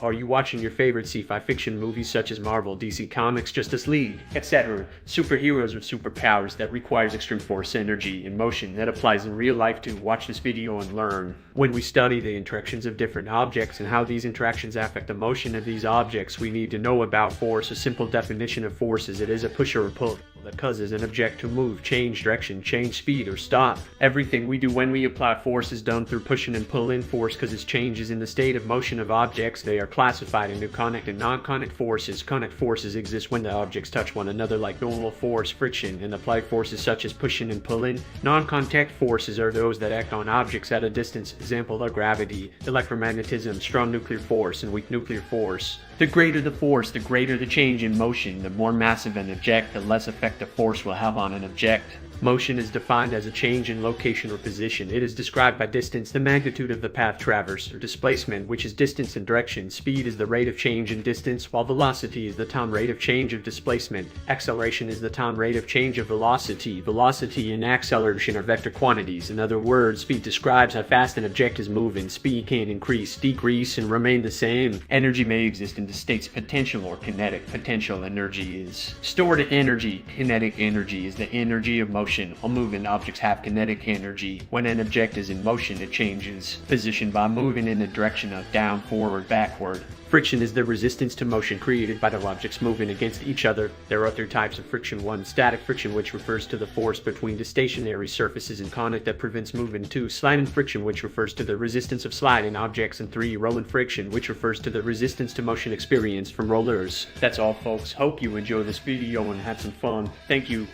Are you watching your favorite sci-fi fiction movies such as Marvel, DC Comics, Justice League, etc.? Superheroes with superpowers that requires extreme force, energy, and motion that applies in real life too. Watch this video and learn. When we study the interactions of different objects and how these interactions affect the motion of these objects, we need to know about force. A simple definition of force is it is a push or a pull that causes an object to move, change direction, change speed, or stop. Everything we do when we apply force is done through pushing and pulling force because its changes in the state of motion of objects. They are classified into conic and non-conic forces. Conic forces exist when the objects touch one another like normal force, friction, and applied forces such as pushing and pulling. Non-contact forces are those that act on objects at a distance. Example are gravity, electromagnetism, strong nuclear force, and weak nuclear force. The greater the force, the greater the change in motion. The more massive an object, the less effect the force will have on an object. Motion is defined as a change in location or position. It is described by distance, the magnitude of the path traversed, or displacement, which is distance and direction. Speed is the rate of change in distance, while velocity is the time rate of change of displacement. Acceleration is the time rate of change of velocity. Velocity and acceleration are vector quantities. In other words, speed describes how fast an object is moving. Speed can increase, decrease, and remain the same. Energy may exist in the states potential or kinetic. Potential energy is stored energy. Kinetic energy is the energy of motion. All moving objects have kinetic energy. When an object is in motion, it changes position by moving in the direction of down, forward, backward. Friction is the resistance to motion created by the objects moving against each other. There are three types of friction. 1. Static friction, which refers to the force between the stationary surfaces, and conic that prevents movement. 2. Sliding friction, which refers to the resistance of sliding objects. And 3. Rolling friction, which refers to the resistance to motion experienced from rollers. That's all, folks. Hope you enjoy this video and have some fun. Thank you.